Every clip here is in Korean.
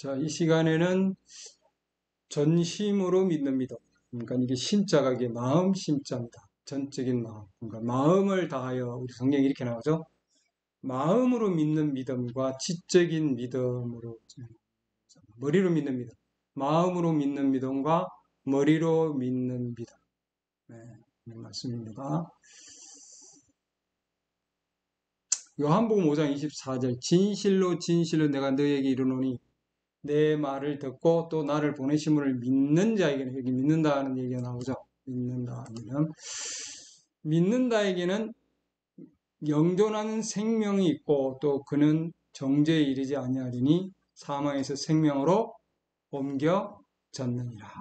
자, 이 시간에는 전심으로 믿는 믿음. 그러니까 이게 심자가 이게 마음 심자입니다. 전적인 마음. 그러니까 마음을 다하여 우리 성경에 이렇게 나오죠. 마음으로 믿는 믿음과 지적인 믿음으로 머리로 믿는 믿음. 마음으로 믿는 믿음과 머리로 믿는 믿음. 네, 말씀입니다. 요한복음 5장 24절 진실로 진실로 내가 너에게 이르노니 내 말을 듣고 또 나를 보내신 분을 믿는 자에게는, 여기 믿는다는 얘기가 나오죠. 믿는다에게는 영존하는 생명이 있고 또 그는 정죄에 이르지 아니하리니 사망에서 생명으로 옮겨졌느니라.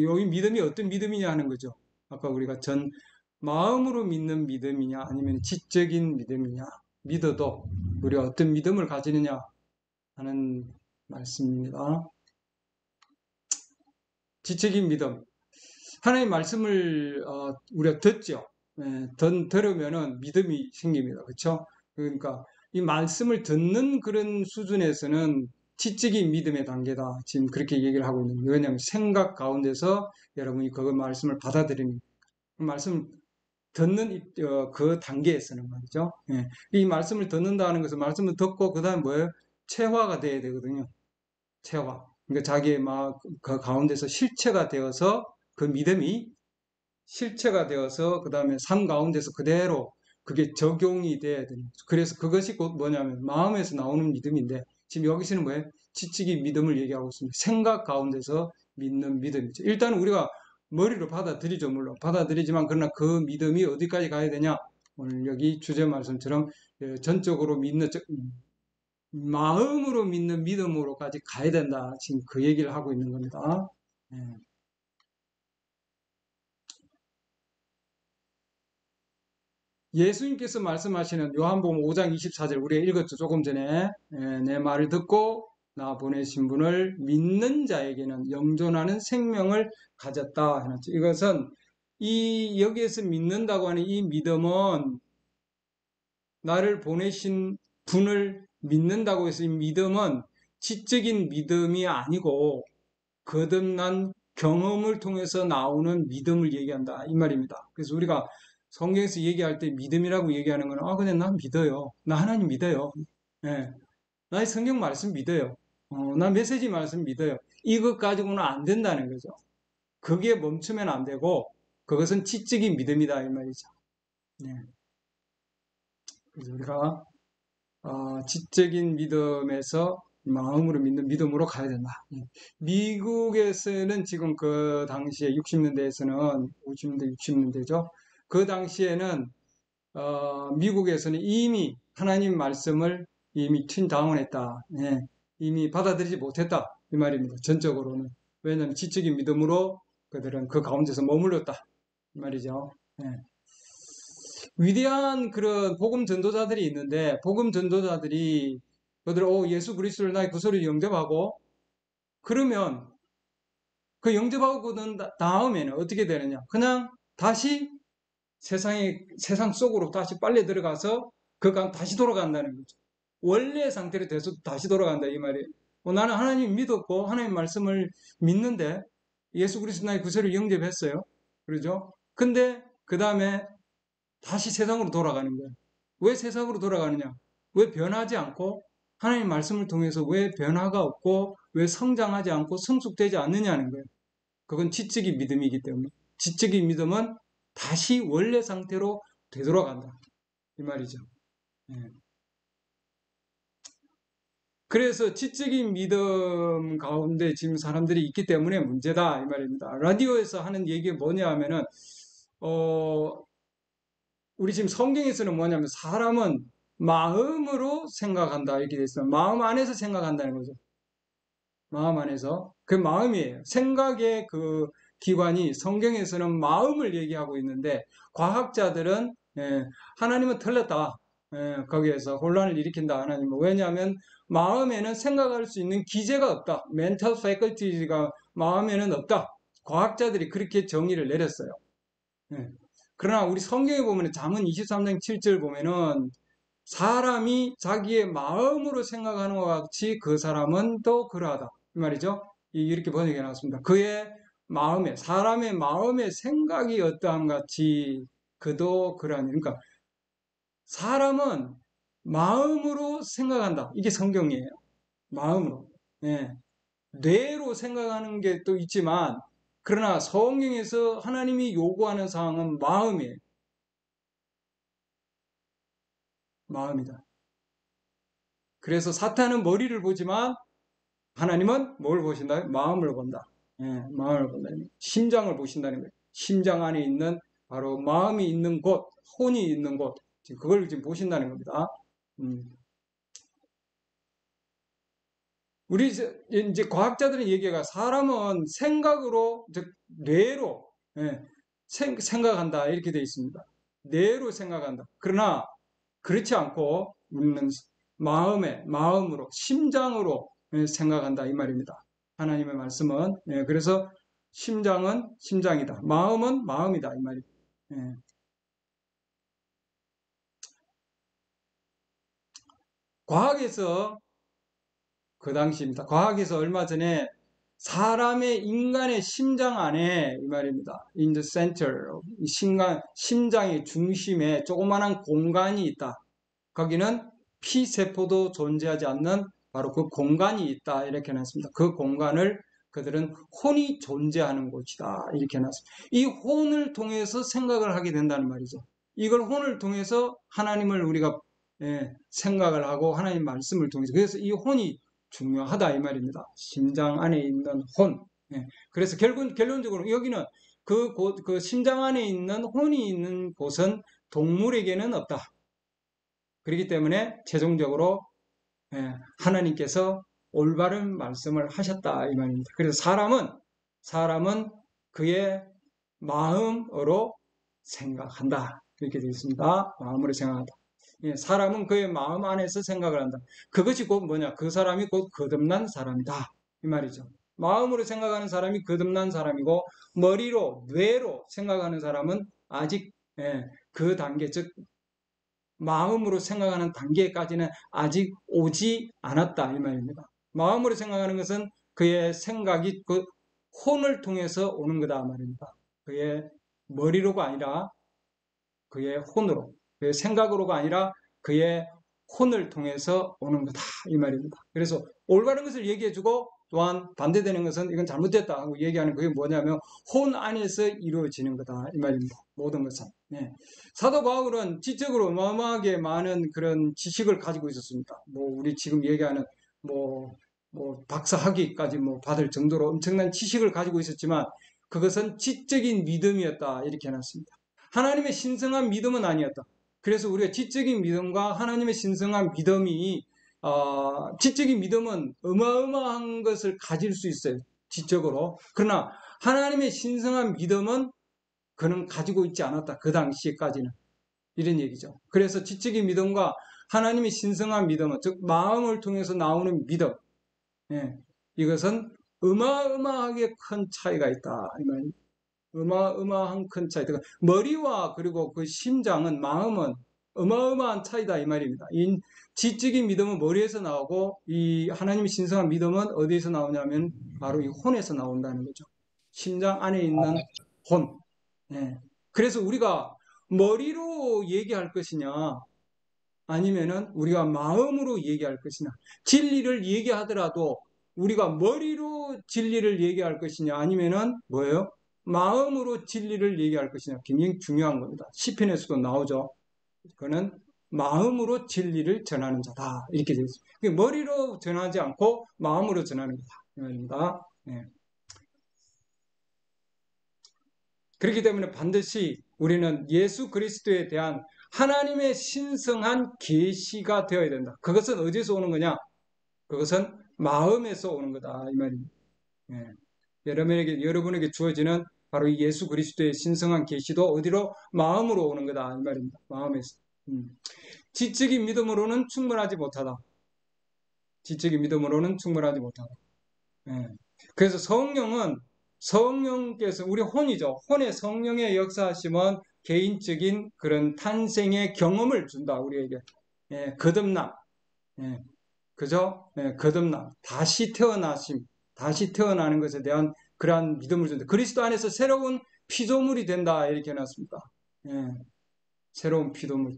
여기 믿음이 어떤 믿음이냐 하는 거죠. 아까 우리가 마음으로 믿는 믿음이냐 아니면 지적인 믿음이냐, 믿어도 우리가 어떤 믿음을 가지느냐 하는 말씀입니다. 지적인 믿음. 하나님 말씀을 우리가 듣죠. 들으면은 믿음이 생깁니다. 그렇죠? 그러니까 이 말씀을 듣는 그런 수준에서는 지적인 믿음의 단계다. 지금 그렇게 얘기를 하고 있는 거예요. 왜냐하면 생각 가운데서 여러분이 그 말씀을 받아들이는 그 말씀 듣는 그 단계에서는 말이죠. 예. 이 말씀을 듣는다는 것은 말씀을 듣고 그다음 뭐예요? 체화가 돼야 되거든요. 체화. 그러니까 자기의 막 그 가운데서 실체가 되어서 그 믿음이 실체가 되어서 그 다음에 삶 가운데서 그대로 그게 적용이 돼야 되는 거죠. 그래서 그것이 곧 뭐냐면 마음에서 나오는 믿음인데 지금 여기서는 뭐예요? 지식이 믿음을 얘기하고 있습니다. 생각 가운데서 믿는 믿음이죠. 일단 우리가 머리로 받아들이죠. 물론 받아들이지만 그러나 그 믿음이 어디까지 가야 되냐? 오늘 여기 주제 말씀처럼 전적으로 믿는 마음으로 믿는 믿음으로까지 가야 된다. 지금 그 얘기를 하고 있는 겁니다. 예. 예수님께서 말씀하시는 요한복음 5장 24절 우리가 읽었죠. 조금 전에. 내 말을 듣고 나 보내신 분을 믿는 자에게는 영존하는 생명을 가졌다 해놨죠. 이것은 여기에서 믿는다고 하는 이 믿음은 나를 보내신 분을 믿는다고 해서 이 믿음은 지적인 믿음이 아니고 거듭난 경험을 통해서 나오는 믿음을 얘기한다 이 말입니다. 그래서 우리가 성경에서 얘기할 때 믿음이라고 얘기하는 거는 그냥 난 믿어요. 나 하나님 믿어요. 예. 나 성경 말씀 믿어요. 나 메시지 말씀 믿어요. 이것 가지고는 안 된다는 거죠. 그게 멈추면 안 되고 그것은 지적인 믿음이다 이 말이죠. 네. 그래서 우리가 지적인 믿음에서 마음으로 믿는 믿음으로 가야 된다. 미국에서는 지금 그 당시에 60년대에서는 50년대, 60년대죠. 그 당시에는 미국에서는 이미 하나님 말씀을 이미 튄다운했다. 예, 이미 받아들이지 못했다. 이 말입니다. 전적으로는. 왜냐하면 지적인 믿음으로 그들은 그 가운데서 머물렀다. 이 말이죠. 예. 위대한 그런 복음 전도자들이 있는데 복음 전도자들이 그들 예수 그리스도를 나의 구주로 영접하고 그러면 그 영접하고 난 다음에는 어떻게 되느냐? 그냥 다시 세상 속으로 다시 빨려 들어가서 그간 다시 돌아간다는 거죠. 원래 상태로 돼서 다시 돌아간다 이 말이에요. 나는 하나님 믿었고 하나님 말씀을 믿는데 예수 그리스도 나의 구주를 영접했어요. 그러죠? 근데 그 다음에 다시 세상으로 돌아가는 거예요. 왜 세상으로 돌아가느냐? 왜 변하지 않고 하나님 말씀을 통해서 왜 변화가 없고 왜 성장하지 않고 성숙되지 않느냐는 거예요. 그건 지적인 믿음이기 때문에 지적인 믿음은 다시 원래 상태로 되돌아간다. 이 말이죠. 예. 그래서 지적인 믿음 가운데 지금 사람들이 있기 때문에 문제다. 이 말입니다. 라디오에서 하는 얘기가 뭐냐 하면은, 우리 지금 성경에서는 뭐냐면 사람은 마음으로 생각한다 이렇게 돼 있어요. 마음 안에서 생각한다는 거죠. 마음 안에서 그 마음이에요. 생각의 그 기관이 성경에서는 마음을 얘기하고 있는데 과학자들은 하나님은 틀렸다. 거기에서 혼란을 일으킨다 하나님은. 왜냐하면 마음에는 생각할 수 있는 기제가 없다. mental faculty가 마음에는 없다. 과학자들이 그렇게 정의를 내렸어요. 그러나 우리 성경에 보면 잠언 23장 7절 보면은 사람이 자기의 마음으로 생각하는 것 같이 그 사람은 또 그러하다. 이 말이죠. 이렇게 번역해 놨습니다. 그의 마음에, 사람의 마음의 생각이 어떠함 같이 그도 그러하니. 그러니까 사람은 마음으로 생각한다. 이게 성경이에요. 마음으로. 예. 뇌로 생각하는 게 또 있지만, 그러나 성경에서 하나님이 요구하는 사항은 마음이에요. 마음이다. 그래서 사탄은 머리를 보지만 하나님은 뭘 보신다? 마음을 본다. 예, 마음을 본다. 심장을 보신다는 거예요. 심장 안에 있는 바로 마음이 있는 곳, 혼이 있는 곳, 그걸 지금 보신다는 겁니다. 우리 이제 과학자들은 얘기가 사람은 생각으로, 즉 뇌로 예, 생각한다 이렇게 되어 있습니다. 뇌로 생각한다. 그러나 그렇지 않고 우리는 마음으로, 심장으로 생각한다 이 말입니다. 하나님의 말씀은 그래서 심장은 심장이다. 마음은 마음이다 이 말입니다. 과학에서 그 당시입니다. 과학에서 얼마 전에 사람의 인간의 심장 안에 이 말입니다. In the center, 심장의 중심에 조그마한 공간이 있다. 거기는 피세포도 존재하지 않는 바로 그 공간이 있다. 이렇게 해놨습니다. 그 공간을 그들은 혼이 존재하는 곳이다. 이렇게 해놨습니다. 이 혼을 통해서 생각을 하게 된다는 말이죠. 이걸 혼을 통해서 하나님을 우리가 생각을 하고 하나님 말씀을 통해서 그래서 이 혼이 중요하다 이 말입니다. 심장 안에 있는 혼. 그래서 결론적으로 여기는 그 심장 안에 있는 혼이 있는 곳은 동물에게는 없다. 그렇기 때문에 최종적으로 하나님께서 올바른 말씀을 하셨다 이 말입니다. 그래서 사람은 그의 마음으로 생각한다 이렇게 되어 있습니다. 마음으로 생각한다. 사람은 그의 마음 안에서 생각을 한다. 그것이 곧 뭐냐? 그 사람이 곧 거듭난 사람이다 이 말이죠. 마음으로 생각하는 사람이 거듭난 사람이고 머리로 뇌로 생각하는 사람은 아직 그 단계 즉 마음으로 생각하는 단계까지는 아직 오지 않았다 이 말입니다. 마음으로 생각하는 것은 그의 생각이 그 혼을 통해서 오는 거다 말입니다. 그의 머리로가 아니라 그의 혼으로, 그의 생각으로가 아니라 그의 혼을 통해서 오는 거다 이 말입니다. 그래서 올바른 것을 얘기해주고 또한 반대되는 것은 이건 잘못됐다 하고 얘기하는 그게 뭐냐면 혼 안에서 이루어지는 거다 이 말입니다. 모든 것은. 사도 바울은 지적으로 어마어마하게 많은 그런 지식을 가지고 있었습니다. 우리 지금 얘기하는 박사 학위까지 받을 정도로 엄청난 지식을 가지고 있었지만 그것은 지적인 믿음이었다 이렇게 해놨습니다. 하나님의 신성한 믿음은 아니었다. 그래서 우리가 지적인 믿음과 하나님의 신성한 믿음이 지적인 믿음은 어마어마한 것을 가질 수 있어요. 지적으로. 그러나 하나님의 신성한 믿음은 그는 가지고 있지 않았다. 그 당시까지는. 이런 얘기죠. 그래서 지적인 믿음과 하나님의 신성한 믿음은 즉 마음을 통해서 나오는 믿음 이것은 어마어마하게 큰 차이가 있다. 이 말입니다. 어마어마한 큰 차이. 머리와 그리고 그 심장은 마음은 어마어마한 차이다 이 말입니다. 이 지적인 믿음은 머리에서 나오고 이 하나님의 신성한 믿음은 어디에서 나오냐면 바로 이 혼에서 나온다는 거죠. 심장 안에 있는 혼. 그래서 우리가 머리로 얘기할 것이냐 아니면은 우리가 마음으로 얘기할 것이냐 진리를 얘기하더라도 우리가 머리로 진리를 얘기할 것이냐 아니면은 뭐예요? 마음으로 진리를 얘기할 것이냐 굉장히 중요한 겁니다. 시편에서도 나오죠. 그는 마음으로 진리를 전하는 자다 이렇게 되어 있습니다. 머리로 전하지 않고 마음으로 전하는 거다 이 말입니다. 그렇기 때문에 반드시 우리는 예수 그리스도에 대한 하나님의 신성한 계시가 되어야 된다. 그것은 어디서 오는 거냐? 그것은 마음에서 오는 거다 이 말입니다. 여러분에게 주어지는 바로 이 예수 그리스도의 신성한 계시도 어디로? 마음으로 오는 거다 이 말입니다. 마음에서. 지적인 믿음으로는 충분하지 못하다. 지적인 믿음으로는 충분하지 못하다. 그래서 성령께서 우리 혼이죠. 혼의 성령의 역사하심은 개인적인 그런 탄생의 경험을 준다 우리에게. 거듭남. 그죠? 거듭남. 다시 태어나심. 다시 태어나는 것에 대한 그러한 믿음을 준다. 그리스도 안에서 새로운 피조물이 된다. 이렇게 해놨습니다. 예, 새로운 피조물.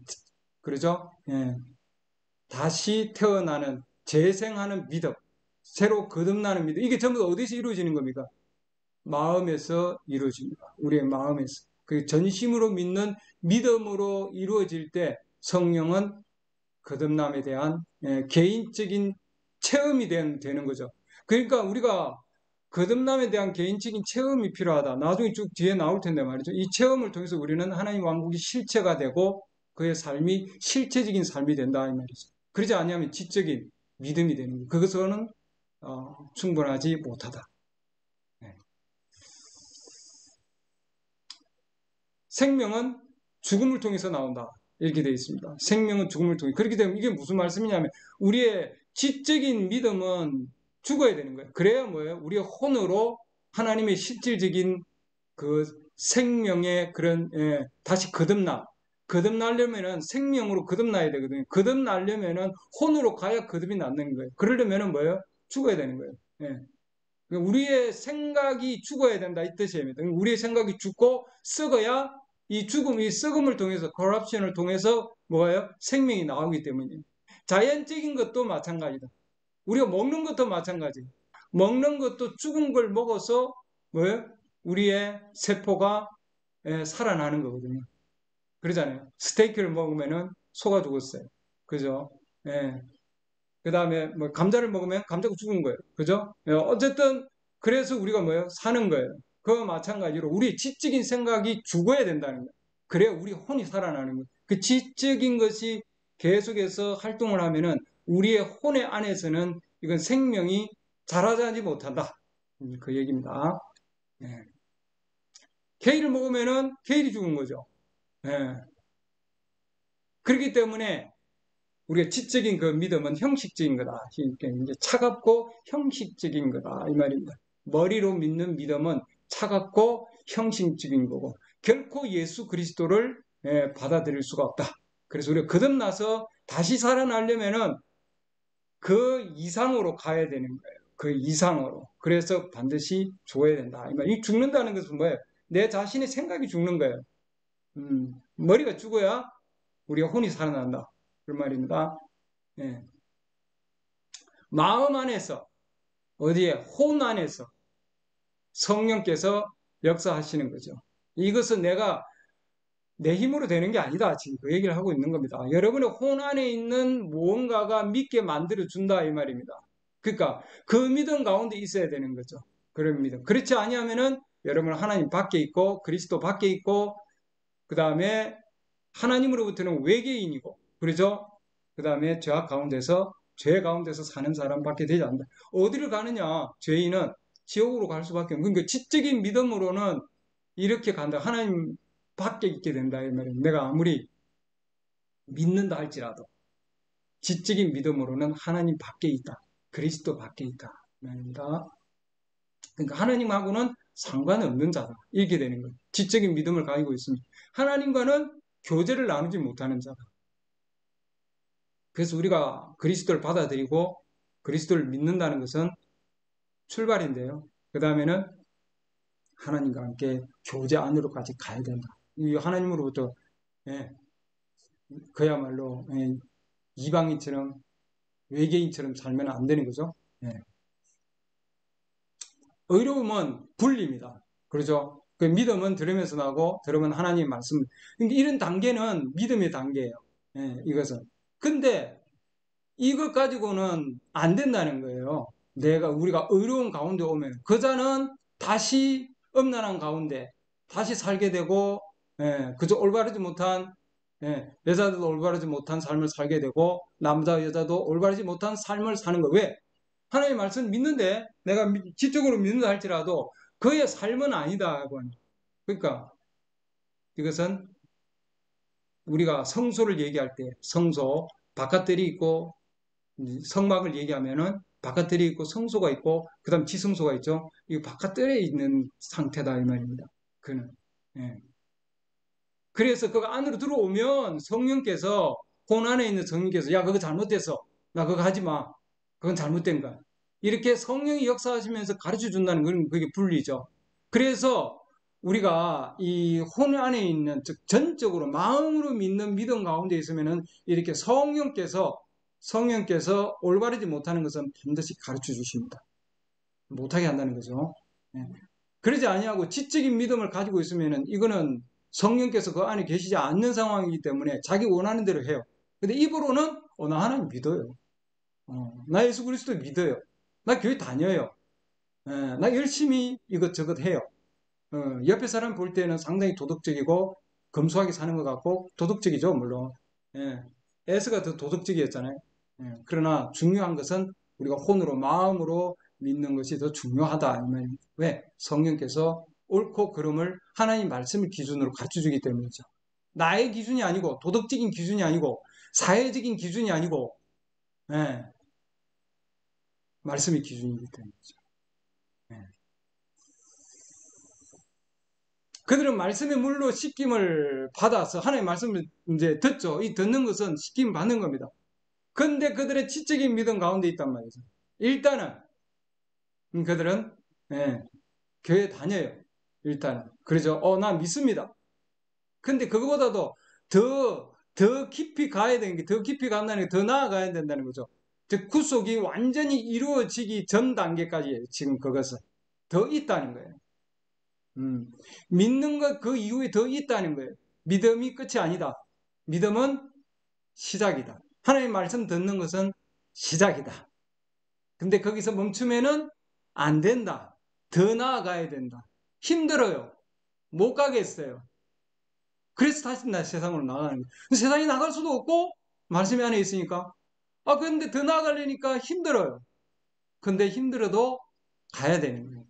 그러죠? 예, 다시 태어나는, 재생하는 믿음. 새로 거듭나는 믿음. 이게 전부 어디서 이루어지는 겁니까? 마음에서 이루어집니다. 우리의 마음에서. 그 전심으로 믿는 믿음으로 이루어질 때 성령은 거듭남에 대한 개인적인 체험이 되는 거죠. 그러니까 우리가 거듭남에 대한 개인적인 체험이 필요하다. 나중에 쭉 뒤에 나올 텐데 말이죠. 이 체험을 통해서 우리는 하나님 왕국이 실체가 되고 그의 삶이 실체적인 삶이 된다 이 말이죠. 그러지 않으면 지적인 믿음이 되는 거예요. 그것으로는 충분하지 못하다. 네. 생명은 죽음을 통해서 나온다. 이렇게 되어 있습니다. 생명은 죽음을 통해. 그렇게 되면 이게 무슨 말씀이냐면 우리의 지적인 믿음은 죽어야 되는 거예요. 그래야 뭐예요? 우리의 혼으로 하나님의 실질적인 그 생명의 그런 다시 거듭나려면은 생명으로 거듭나야 되거든요. 거듭나려면은 혼으로 가야 거듭이 낫는 거예요. 그러려면은 뭐예요? 죽어야 되는 거예요. 예. 우리의 생각이 죽어야 된다 이 뜻입니다. 우리의 생각이 죽고 썩어야 이 죽음, 이 썩음을 통해서 corruption을 통해서 뭐예요? 생명이 나오기 때문이에요. 자연적인 것도 마찬가지다. 우리가 먹는 것도 마찬가지. 먹는 것도 죽은 걸 먹어서 뭐예요? 우리의 세포가 살아나는 거거든요. 그러잖아요. 스테이크를 먹으면은 소가 죽었어요. 그죠? 예. 그 다음에 뭐 감자를 먹으면 감자가 죽은 거예요. 그죠? 어쨌든 그래서 우리가 뭐예요? 사는 거예요. 그와 마찬가지로 우리 지적인 생각이 죽어야 된다는 거예요. 그래야 우리 혼이 살아나는 거예요. 그 지적인 것이 계속해서 활동을 하면은 우리의 혼의 안에서는 이건 생명이 자라지 못한다. 그 얘기입니다. 예. 케일을 먹으면은 케일이 죽은 거죠. 예. 그렇기 때문에 우리가 지적인 그 믿음은 형식적인 거다. 그러니까 이제 차갑고 형식적인 거다. 이 말입니다. 머리로 믿는 믿음은 차갑고 형식적인 거고 결코 예수 그리스도를 받아들일 수가 없다. 그래서 우리가 거듭나서 다시 살아나려면은 그 이상으로 가야 되는 거예요. 그 이상으로. 그래서 반드시 죽어야 된다. 이 죽는다는 것은 뭐예요? 내 자신의 생각이 죽는 거예요. 머리가 죽어야 우리가 혼이 살아난다. 그 말입니다. 예. 마음 안에서, 어디에? 혼 안에서 성령께서 역사하시는 거죠. 이것은 내가 내 힘으로 되는 게 아니다. 지금 그 얘기를 하고 있는 겁니다. 여러분의 혼 안에 있는 무언가가 믿게 만들어준다. 이 말입니다. 그러니까 그 믿음 가운데 있어야 되는 거죠. 그런 믿음. 그렇지 아니하면은 여러분 하나님 밖에 있고 그리스도 밖에 있고 그 다음에 하나님으로부터는 외계인이고 그러죠. 그 다음에 죄 가운데서 사는 사람밖에 되지 않는다. 어디를 가느냐? 죄인은 지옥으로 갈 수밖에 없는. 그러니까 지적인 믿음으로는 이렇게 간다. 하나님 밖에 있게 된다. 이 말이에요. 내가 아무리 믿는다 할지라도 지적인 믿음으로는 하나님 밖에 있다. 그리스도 밖에 있다. 이 말입니다. 그러니까 하나님하고는 상관없는 자다. 이렇게 되는 거예요. 지적인 믿음을 가지고 있습니다. 하나님과는 교제를 나누지 못하는 자다. 그래서 우리가 그리스도를 받아들이고 그리스도를 믿는다는 것은 출발인데요. 그 다음에는 하나님과 함께 교제 안으로까지 가야 된다. 이 하나님으로부터 예, 그야말로 이방인처럼 외계인처럼 살면 안 되는 거죠. 예. 의로움은 분리입니다. 그렇죠? 그 믿음은 들으면서 나고 들으면 하나님 말씀. 그러니까 이런 단계는 믿음의 단계예요. 예, 이것은. 근데 이것 가지고는 안 된다는 거예요. 우리가 의로운 가운데 오면 그자는 다시 음란한 가운데 다시 살게 되고 그저 올바르지 못한 여자들도 올바르지 못한 삶을 살게 되고 남자 여자도 올바르지 못한 삶을 사는 거. 왜? 하나님의 말씀 믿는데 내가 지적으로 믿는다 할지라도 그의 삶은 아니다. 그러니까 이것은 우리가 성소를 얘기할 때 성소 바깥들이 있고 성막을 얘기하면은 바깥들이 있고 성소가 있고 그다음 지성소가 있죠. 이 바깥들에 있는 상태다 이 말입니다. 그는 예. 그래서 그 안으로 들어오면 성령께서 혼 안에 있는 성령께서 야 그거 잘못됐어. 나 그거 하지 마. 그건 잘못된 거야. 이렇게 성령이 역사하시면서 가르쳐 준다는 건 그게 분리죠. 그래서 우리가 이 혼 안에 있는, 즉 전적으로 마음으로 믿는 믿음 가운데 있으면은 이렇게 성령께서 올바르지 못하는 것은 반드시 가르쳐 주십니다. 못하게 한다는 거죠. 예. 그러지 아니하고 지적인 믿음을 가지고 있으면은 이거는 성령께서 그 안에 계시지 않는 상황이기 때문에 자기 원하는 대로 해요. 근데 입으로는 나 하나님 믿어요. 나 예수 그리스도 믿어요. 나 교회 다녀요. 나 열심히 이것저것 해요. 옆에 사람 볼 때는 상당히 도덕적이고 검소하게 사는 것 같고 도덕적이죠, 물론. 예, 에스가 더 도덕적이었잖아요. 그러나 중요한 것은 우리가 혼으로 마음으로 믿는 것이 더 중요하다. 왜? 성령께서 옳고 그름을 하나님 말씀을 기준으로 갖춰주기 때문이죠. 나의 기준이 아니고 도덕적인 기준이 아니고 사회적인 기준이 아니고 예, 말씀이 기준이기 때문이죠. 예. 그들은 말씀의 물로 씻김을 받아서 하나님의 말씀을 이제 듣죠. 이 듣는 것은 씻김 받는 겁니다. 근데 그들의 지적인 믿음 가운데 있단 말이죠. 일단은 그들은 예, 교회 다녀요. 일단은 그러죠. 나 믿습니다. 근데 그거보다도 더 깊이 가야 되는 게, 더 깊이 간다는 게 더 나아가야 된다는 거죠. 즉 구속이 완전히 이루어지기 전 단계까지 지금 그것은 더 있다는 거예요. 믿는 것 그 이후에 더 있다는 거예요. 믿음이 끝이 아니다. 믿음은 시작이다. 하나님 말씀 듣는 것은 시작이다. 근데 거기서 멈추면은 안 된다. 더 나아가야 된다. 힘들어요. 못 가겠어요. 그래서 다시 나 세상으로 나가는 거예요. 세상에 나갈 수도 없고 말씀이 안에 있으니까. 근데 더 나아가려니까 힘들어요. 근데 힘들어도 가야 되는 거예요.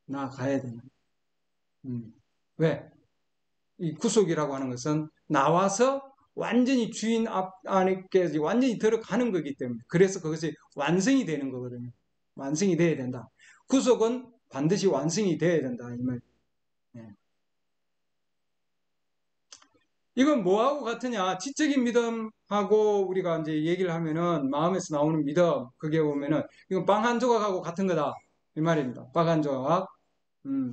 나가야 되는 거예요. 왜? 이 구속이라고 하는 것은 나와서 완전히 주인 안에 완전히 들어가는 거기 때문에 그래서 그것이 완성이 되는 거거든요. 완성이 돼야 된다. 구속은 반드시 완성이 돼야 된다. 이 말. 예. 이건 뭐하고 같으냐? 지적인 믿음하고 우리가 이제 얘기를 하면은 마음에서 나오는 믿음 그게 보면은 이건 빵 한 조각하고 같은 거다. 이 말입니다. 빵 한 조각. 음.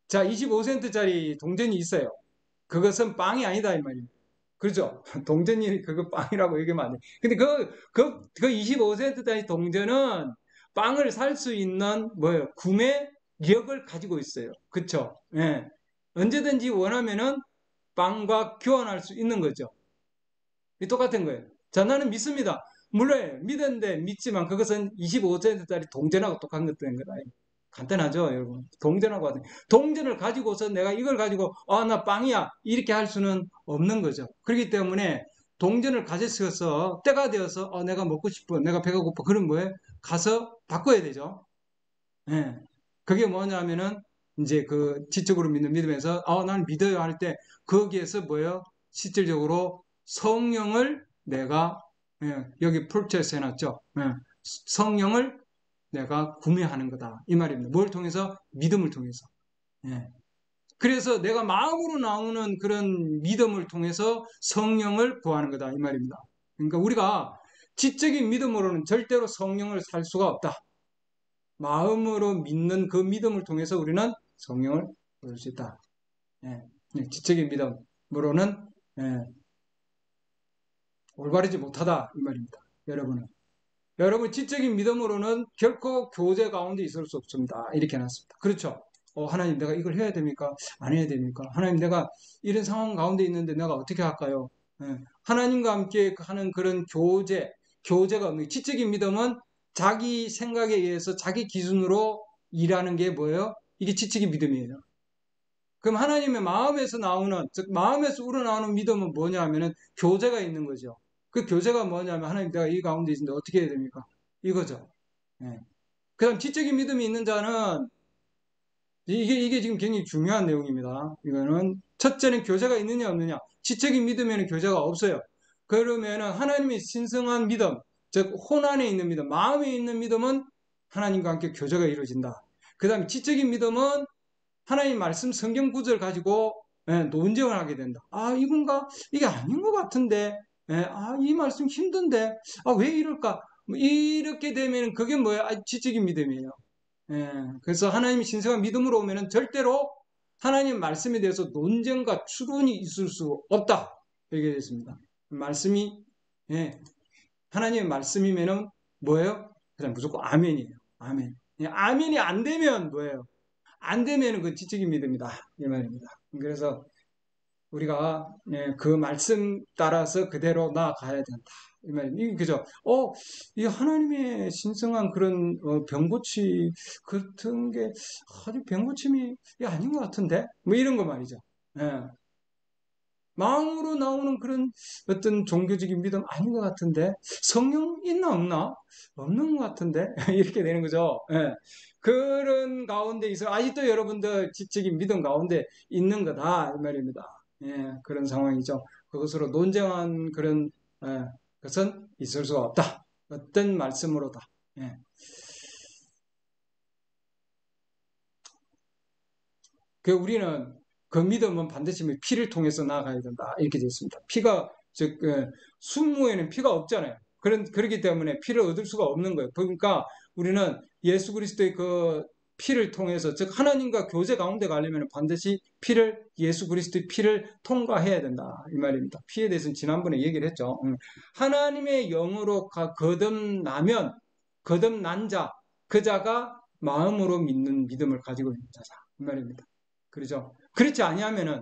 자, 25센트짜리 동전이 있어요. 그것은 빵이 아니다 이 말입니다. 그렇죠? 동전이 그거 빵이라고 얘기하면 안 돼. 근데 그 25센트짜리 동전은 빵을 살 수 있는 뭐예요? 구매력을 가지고 있어요. 그렇죠? 예. 언제든지 원하면은 빵과 교환할 수 있는 거죠. 이 똑같은 거예요. 자, 나는 믿습니다. 물론 믿었는데 믿지만 그것은 25센트짜리 동전하고 똑같은 것인 거다. 간단하죠, 여러분. 동전하고 같은. 동전을 가지고서 내가 이걸 가지고 나 빵이야 이렇게 할 수는 없는 거죠. 그렇기 때문에 동전을 가졌어서 때가 되어서 내가 먹고 싶어, 내가 배가 고파 그런 거에 가서 바꿔야 되죠. 예. 그게 뭐냐면은 이제 그 지적으로 믿는 믿음에서 난 믿어요 할 때 거기에서 뭐예요? 실질적으로 성령을 내가 여기 풀체스 해놨죠. 성령을 내가 구매하는 거다 이 말입니다. 뭘 통해서? 믿음을 통해서. 예. 그래서 내가 마음으로 나오는 그런 믿음을 통해서 성령을 구하는 거다 이 말입니다. 그러니까 우리가 지적인 믿음으로는 절대로 성령을 살 수가 없다. 마음으로 믿는 그 믿음을 통해서 우리는 성령을 얻을 수 있다. 예. 지적인 믿음으로는 예, 올바르지 못하다 이 말입니다. 여러분은. 여러분 지적인 믿음으로는 결코 교제 가운데 있을 수 없습니다. 이렇게 해놨습니다. 그렇죠? 하나님 내가 이걸 해야 됩니까? 안 해야 됩니까? 하나님 내가 이런 상황 가운데 있는데 내가 어떻게 할까요? 예. 하나님과 함께 하는 그런 교제가 없는 지적인 믿음은 자기 생각에 의해서 자기 기준으로 일하는 게 뭐예요? 이게 지적인 믿음이에요. 그럼 하나님의 마음에서 나오는, 즉 마음에서 우러나오는 믿음은 뭐냐 하면은 교제가 있는 거죠. 그 교제가 뭐냐면 하나님 내가 이 가운데 있는데 어떻게 해야 됩니까? 이거죠. 예. 그다음 지적인 믿음이 있는 자는 이게 지금 굉장히 중요한 내용입니다. 이거는 첫째는 교제가 있느냐 없느냐. 지적인 믿음에는 교제가 없어요. 그러면은 하나님의 신성한 믿음, 즉 혼안에 있는 믿음, 마음에 있는 믿음은 하나님과 함께 교제가 이루어진다. 그다음에 지적인 믿음은 하나님 말씀 성경 구절 가지고 논쟁을 하게 된다. 이건가? 이게 아닌 것 같은데. 이 말씀 힘든데. 왜 이럴까? 뭐 이렇게 되면 그게 뭐예요? 지적인 믿음이에요. 예, 그래서 하나님이 신성한 믿음으로 오면은 절대로 하나님 말씀에 대해서 논쟁과 추론이 있을 수 없다. 이렇게 됐습니다. 말씀이, 예, 하나님의 말씀이면은 뭐예요? 그냥 무조건 아멘이에요. 아멘. 예, 아멘이 안 되면 뭐예요? 안 되면은 그 지적인 믿음이다. 이 말입니다. 그래서 우리가 그 말씀 따라서 그대로 나아가야 된다. 이 말입니다. 그죠? 이 하나님의 신성한 그런 병고침 같은 게 아주 병고침이 아닌 것 같은데? 뭐 이런 거 말이죠. 예. 마음으로 나오는 그런 어떤 종교적인 믿음 아닌 것 같은데 성령 있나 없나? 없는 것 같은데 이렇게 되는 거죠. 예. 그런 가운데 있어 아직도 여러분들 지적인 믿음 가운데 있는 거다 이 말입니다. 예, 그런 상황이죠. 그것으로 논쟁한 그런 것은 있을 수가 없다. 어떤 말씀으로다. 예. 우리는 그 믿음은 반드시 피를 통해서 나아가야 된다. 이렇게 되어 있습니다. 피가, 즉, 순무에는 피가 없잖아요. 그렇기 때문에 피를 얻을 수가 없는 거예요. 그러니까 우리는 예수 그리스도의 그 피를 통해서, 즉, 하나님과 교제 가운데 가려면 반드시 예수 그리스도의 피를 통과해야 된다. 이 말입니다. 피에 대해서는 지난번에 얘기를 했죠. 하나님의 영으로 거듭난 자, 그 자가 마음으로 믿는 믿음을 가지고 있는 자다. 이 말입니다. 그렇죠? 그렇지 아니하면은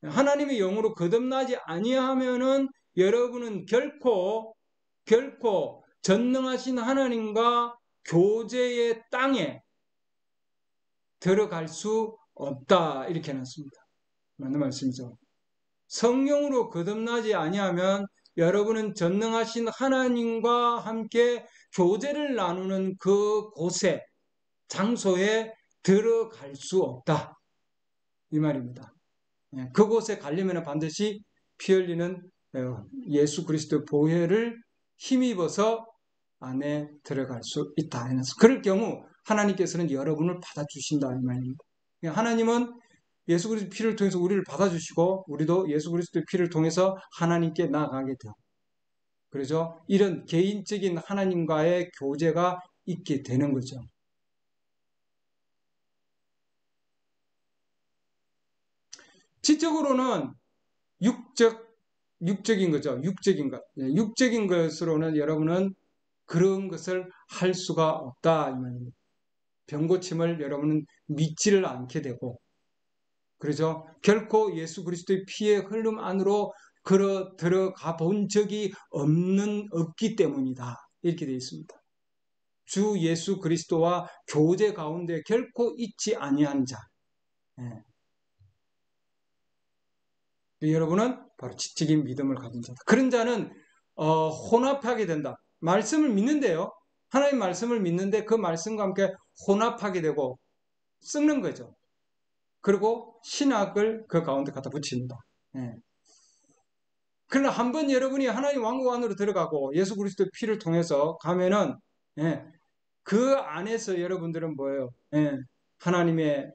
하나님의 영으로 거듭나지 아니하면은 여러분은 결코 전능하신 하나님과 교제의 땅에 들어갈 수 없다 이렇게 해놨습니다. 맞는 말씀이죠. 성령으로 거듭나지 아니하면 여러분은 전능하신 하나님과 함께 교제를 나누는 그 곳에 장소에 들어갈 수 없다 이 말입니다. 그곳에 가려면 반드시 피 흘리는 예수 그리스도의 보혈을 힘입어서 안에 들어갈 수 있다. 그럴 경우 하나님께서는 여러분을 받아주신다 이 말입니다. 하나님은 예수 그리스도의 피를 통해서 우리를 받아주시고 우리도 예수 그리스도의 피를 통해서 하나님께 나아가게 돼요. 그렇죠? 이런 개인적인 하나님과의 교제가 있게 되는 거죠. 지적으로는 육적인 거죠. 육적인 것. 육적인 것으로는 여러분은 그런 것을 할 수가 없다. 이 말입니다. 병고침을 여러분은 믿지를 않게 되고, 그러죠? 결코 예수 그리스도의 피의 흐름 안으로 들어가 본 적이 없기 때문이다. 이렇게 되어 있습니다. 주 예수 그리스도와 교제 가운데 결코 있지 아니한 자. 예. 여러분은 바로 지적인 믿음을 가진 자다. 그런 자는 혼합하게 된다. 말씀을 믿는데요. 하나님 말씀을 믿는데 그 말씀과 함께 혼합하게 되고 섞는 거죠. 그리고 신학을 그 가운데 갖다 붙입니다. 예. 그러나 한번 여러분이 하나님 왕국 안으로 들어가고 예수 그리스도의 피를 통해서 가면은 예, 그 안에서 여러분들은 뭐예요? 예, 하나님의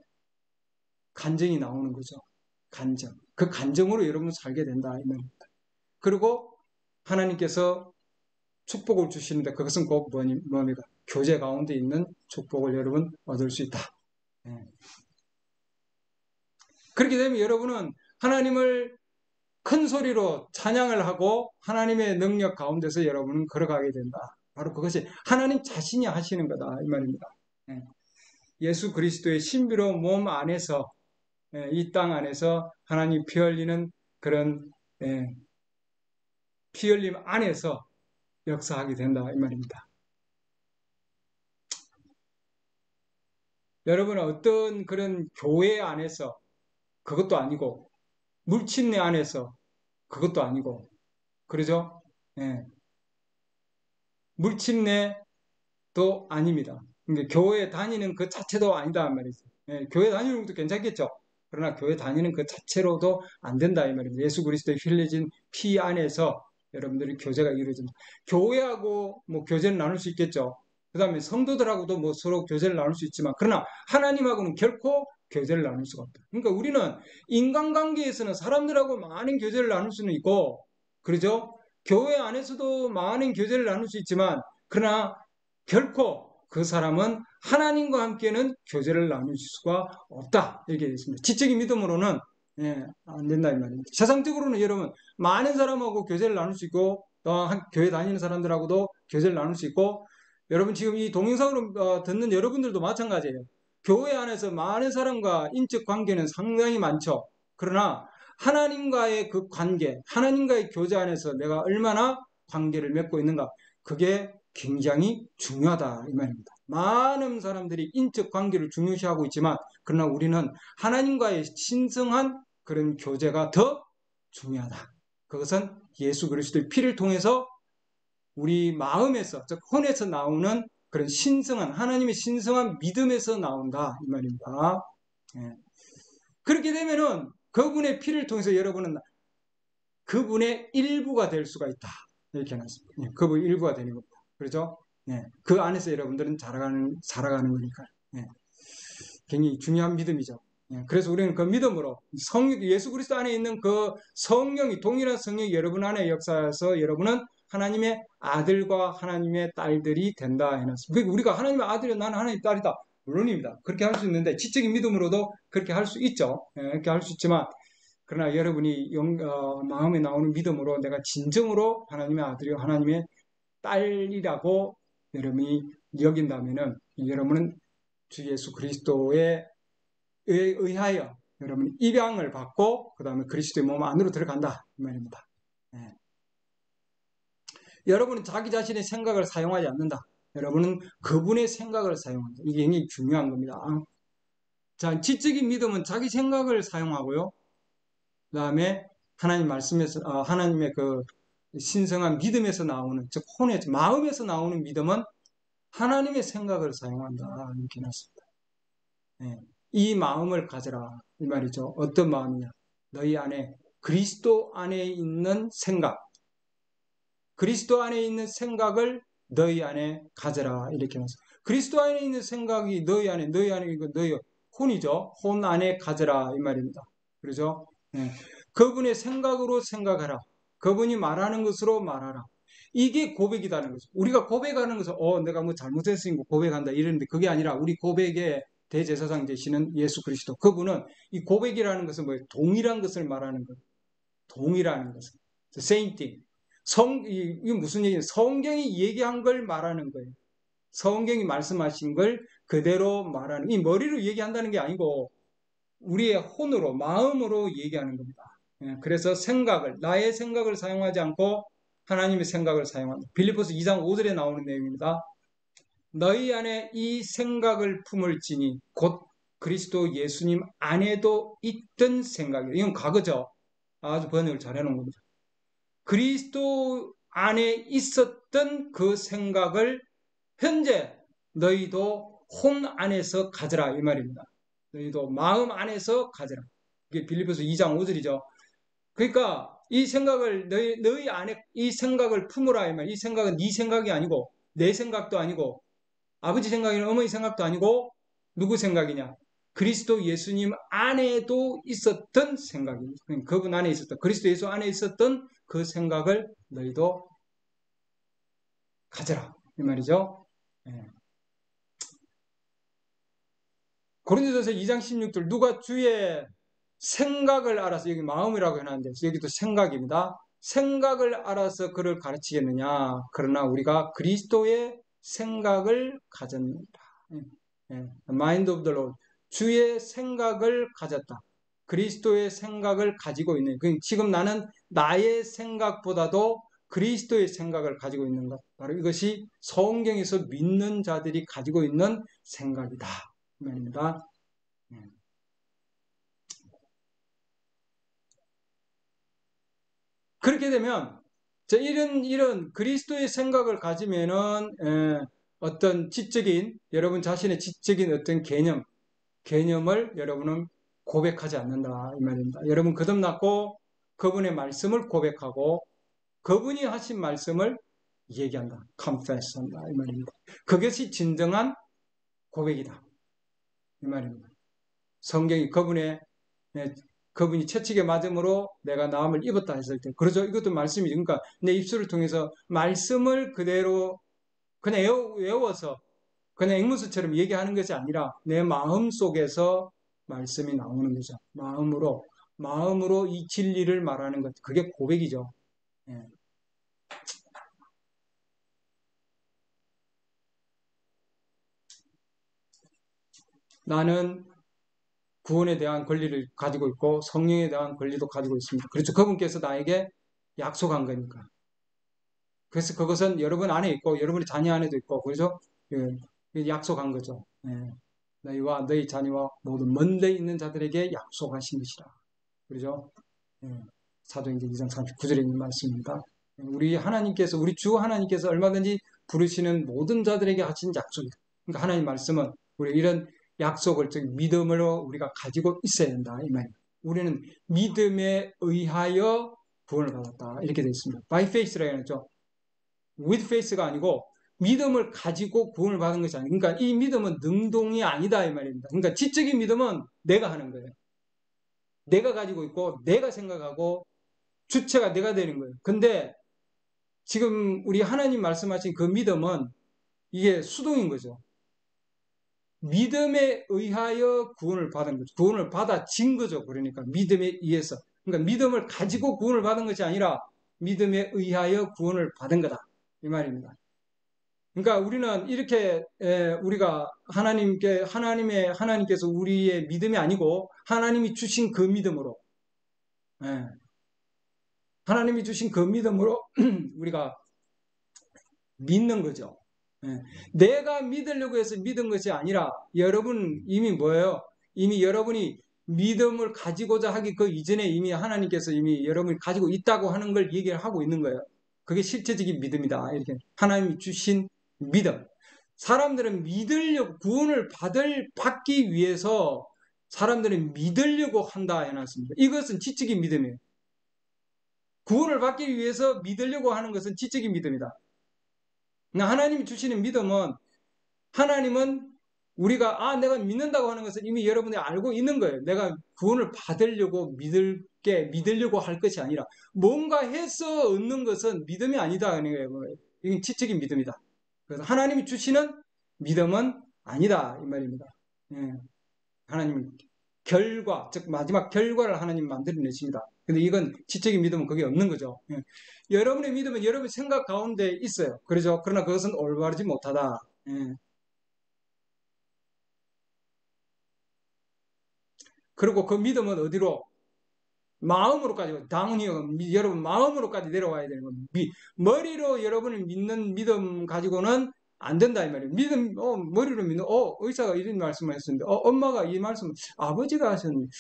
간증이 나오는 거죠. 간증. 그 간증으로 여러분 살게 된다 이 말입니다. 그리고 하나님께서 축복을 주시는데 그것은 꼭 뭡니까? 교제 가운데 있는 축복을 여러분 얻을 수 있다. 예. 그렇게 되면 여러분은 하나님을 큰 소리로 찬양을 하고 하나님의 능력 가운데서 여러분은 걸어가게 된다. 바로 그것이 하나님 자신이 하시는 거다 이 말입니다. 예. 예수 그리스도의 신비로운 몸 안에서 이 땅 안에서 하나님 피 흘리는 그런 피 흘림 안에서 역사하게 된다 이 말입니다. 여러분은 어떤 그런 교회 안에서 그것도 아니고 물침내 안에서 그것도 아니고 그러죠? 예. 물침내도 아닙니다. 그러니까 교회 다니는 그 자체도 아니다 말이죠. 예. 교회 다니는 것도 괜찮겠죠. 그러나 교회 다니는 그 자체로도 안 된다 이 말입니다. 예수 그리스도의 흘려진 피 안에서 여러분들이 교제가 이루어진다. 교회하고 뭐 교제를 나눌 수 있겠죠. 그 다음에 성도들하고도 뭐 서로 교제를 나눌 수 있지만 그러나 하나님하고는 결코 교제를 나눌 수가 없다. 그러니까 우리는 인간관계에서는 사람들하고 많은 교제를 나눌 수는 있고 그러죠. 교회 안에서도 많은 교제를 나눌 수 있지만 그러나 결코 그 사람은 하나님과 함께는 교제를 나눌 수가 없다. 이렇게 되어 있습니다. 지적인 믿음으로는 안 된다 이 말입니다. 세상적으로는 여러분 많은 사람하고 교제를 나눌 수 있고 교회 다니는 사람들하고도 교제를 나눌 수 있고 여러분 지금 이 동영상으로 듣는 여러분들도 마찬가지예요. 교회 안에서 많은 사람과 인적 관계는 상당히 많죠. 그러나 하나님과의 그 관계, 하나님과의 교제 안에서 내가 얼마나 관계를 맺고 있는가, 그게 굉장히 중요하다 이 말입니다. 많은 사람들이 인적 관계를 중요시하고 있지만 그러나 우리는 하나님과의 신성한 그런 교제가 더 중요하다. 그것은 예수 그리스도의 피를 통해서 우리 마음에서, 즉 혼에서 나오는 그런 신성한, 하나님의 신성한 믿음에서 나온다 이 말입니다. 예. 그렇게 되면은 그분의 피를 통해서 여러분은 그분의 일부가 될 수가 있다. 이렇게 해놨습니다. 예, 그분의 일부가 되는 겁니다. 그렇죠? 예, 그 안에서 여러분들은 살아가는 거니까. 예, 굉장히 중요한 믿음이죠. 예, 그래서 우리는 그 믿음으로 예수 그리스도 안에 있는 그 성령이, 동일한 성령이 여러분 안에 역사해서 여러분은 하나님의 아들과 하나님의 딸들이 된다 해놨습니다. 우리가 하나님의 아들이야, 나는 하나님의 딸이다. 물론입니다. 그렇게 할 수 있는데 지적인 믿음으로도 그렇게 할 수 있죠. 예, 그렇게 할 수 있지만 그러나 여러분이 마음에 나오는 믿음으로 내가 진정으로 하나님의 아들이요 하나님의 딸이라고 여러분이 여긴다면은 여러분은 주 예수 그리스도에 의하여 여러분이 입양을 받고 그 다음에 그리스도의 몸 안으로 들어간다 이 말입니다. 네. 여러분은 자기 자신의 생각을 사용하지 않는다. 여러분은 그분의 생각을 사용한다. 이게 굉장히 중요한 겁니다. 자, 지적인 믿음은 자기 생각을 사용하고요. 그 다음에 하나님 말씀에서, 하나님의 그 신성한 믿음에서 나오는, 즉, 마음에서 나오는 믿음은 하나님의 생각을 사용한다. 이렇게 놨습니다. 네. 이 마음을 가져라. 이 말이죠. 어떤 마음이냐. 너희 안에, 그리스도 안에 있는 생각. 그리스도 안에 있는 생각을 너희 안에 가져라. 이렇게 놨습니다. 그리스도 안에 있는 생각이 너희 안에, 이거 너희 혼이죠. 혼 안에 가져라. 이 말입니다. 그렇죠? 네. 그분의 생각으로 생각하라. 그분이 말하는 것으로 말하라. 이게 고백이라는 거죠. 우리가 고백하는 것은 내가 뭐 잘못했으니까 고백한다 이러는데 그게 아니라 우리 고백의 대제사장 되시는 예수 그리스도 그분은 이 고백이라는 것은 뭐예요? 동일한 것을 말하는 거예요. 동일하는 것은. same thing. 이게 무슨 얘기예요? 성경이 얘기한 걸 말하는 거예요. 성경이 말씀하신 걸 그대로 말하는, 이 머리로 얘기한다는 게 아니고 우리의 혼으로, 마음으로 얘기하는 겁니다. 그래서 나의 생각을 사용하지 않고 하나님의 생각을 사용한다. 빌립보서 2장 5절에 나오는 내용입니다. 너희 안에 이 생각을 품을지니 곧 그리스도 예수님 안에도 있던 생각이에요. 이건 과거죠. 아주 번역을 잘 해놓은 겁니다. 그리스도 안에 있었던 그 생각을 현재 너희도 혼 안에서 가져라 이 말입니다. 너희도 마음 안에서 가져라. 이게 빌립보서 2장 5절이죠. 그러니까 이 생각을 너희 안에 이 생각을 품으라 이 말. 이 생각은 네 생각이 아니고 내 생각도 아니고 아버지 생각이나 어머니 생각도 아니고 누구 생각이냐? 그리스도 예수님 안에도 있었던 생각입니다. 그분 안에 있었던 그리스도 예수 안에 있었던 그 생각을 너희도 가져라 이 말이죠. 예. 고린도전서 2장 16절 누가 주의 생각을 알아서 여기 마음이라고 해놨는데 여기도 생각입니다. 생각을 알아서 그를 가르치겠느냐. 그러나 우리가 그리스도의 생각을 가졌느니라. Mind of the Lord. 주의 생각을 가졌다. 그리스도의 생각을 가지고 있는. 지금 나는 나의 생각보다도 그리스도의 생각을 가지고 있는 것. 바로 이것이 성경에서 믿는 자들이 가지고 있는 생각이다. 이 말입니다. 그렇게 되면 이런 그리스도의 생각을 가지면은 어떤 여러분 자신의 지적인 어떤 개념을 여러분은 고백하지 않는다 이 말입니다. 여러분 거듭났고 그분의 말씀을 고백하고 그분이 하신 말씀을 얘기한다. confess 한다 이 말입니다. 그것이 진정한 고백이다 이 말입니다. 성경이 그분의 그분이 채찍에 맞음으로 내가 나음을 입었다 했을 때. 그러죠. 이것도 말씀이죠. 그러니까 내 입술을 통해서 말씀을 그대로 그냥 외워서 그냥 앵무새처럼 얘기하는 것이 아니라 내 마음 속에서 말씀이 나오는 거죠. 마음으로 이 진리를 말하는 것. 그게 고백이죠. 예. 나는 구원에 대한 권리를 가지고 있고 성령에 대한 권리도 가지고 있습니다. 그렇죠. 그분께서 나에게 약속한 거니까. 그래서 그것은 여러분 안에 있고 여러분의 자녀 안에도 있고 그렇죠. 예, 약속한 거죠. 예. 너희와 너희 자녀와 모든 먼데 있는 자들에게 약속하신 것이라. 그렇죠. 예. 사도행전 2장 39절에 있는 말씀입니다. 우리 주 하나님께서 얼마든지 부르시는 모든 자들에게 하신 약속이다. 그러니까 하나님 말씀은 우리 이런 약속을 즉 믿음으로 우리가 가지고 있어야 된다 이 말입니다. 우리는 믿음에 의하여 구원을 받았다 이렇게 되어 있습니다. By faith라고 했죠. With faith가 아니고 믿음을 가지고 구원을 받은 것이 아니에요. 그러니까 이 믿음은 능동이 아니다 이 말입니다. 그러니까 지적인 믿음은 내가 하는 거예요. 내가 가지고 있고 내가 생각하고 주체가 내가 되는 거예요. 근데 지금 우리 하나님 말씀하신 그 믿음은 이게 수동인 거죠. 믿음에 의하여 구원을 받은 거죠. 구원을 받아진 거죠. 그러니까 믿음에 의해서. 그러니까 믿음을 가지고 구원을 받은 것이 아니라 믿음에 의하여 구원을 받은 거다. 이 말입니다. 그러니까 우리는 이렇게 우리가 하나님께서 우리의 믿음이 아니고 하나님이 주신 그 믿음으로 하나님이 주신 그 믿음으로 우리가 믿는 거죠. 내가 믿으려고 해서 믿은 것이 아니라 여러분 이미 뭐예요? 이미 여러분이 믿음을 가지고자 하기 그 이전에 이미 하나님께서 이미 여러분이 가지고 있다고 하는 걸 얘기를 하고 있는 거예요. 그게 실제적인 믿음이다. 이렇게 하나님이 주신 믿음. 사람들은 구원을 받기 위해서 사람들은 믿으려고 한다 해놨습니다. 이것은 지적인 믿음이에요. 구원을 받기 위해서 믿으려고 하는 것은 지적인 믿음이다. 하나님이 주시는 믿음은 하나님은 우리가 내가 믿는다고 하는 것은 이미 여러분이 알고 있는 거예요. 내가 구원을 받으려고 믿으려고 할 것이 아니라 뭔가 해서 얻는 것은 믿음이 아니다 하는 거예요. 이건 지적인 믿음이다. 그래서 하나님이 주시는 믿음은 아니다 이 말입니다. 예. 하나님 결과 즉 마지막 결과를 하나님 만들어내십니다. 근데 이건 지적인 믿음은 그게 없는 거죠. 예. 여러분의 믿음은 여러분 생각 가운데 있어요. 그러죠. 그러나 그것은 올바르지 못하다. 예. 그리고 그 믿음은 어디로? 마음으로까지, 다운이요. 여러분 마음으로까지 내려와야 되는 겁니다. 머리로 여러분을 믿는 믿음 가지고는 안 된다 이 말이에요. 머리로 믿는, 의사가 이런 말씀을 했었는데, 엄마가 이 말씀, 아버지가 하셨는데,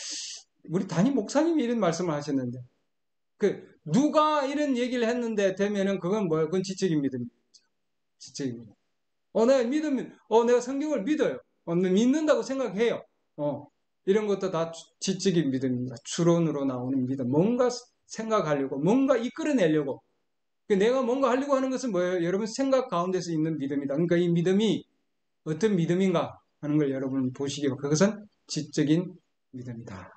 우리 담임 목사님이 이런 말씀을 하셨는데, 누가 이런 얘기를 했는데 되면은 그건 뭐예요? 그건 지적인 믿음입니다. 지적인 믿음. 내가 성경을 믿어요. 믿는다고 생각해요. 이런 것도 다 지적인 믿음입니다. 추론으로 나오는 믿음. 뭔가 생각하려고, 뭔가 이끌어내려고. 내가 뭔가 하려고 하는 것은 뭐예요? 여러분 생각 가운데서 있는 믿음이다. 그러니까 이 믿음이 어떤 믿음인가 하는 걸 여러분 보시기 바랍니다. 그것은 지적인 믿음이다.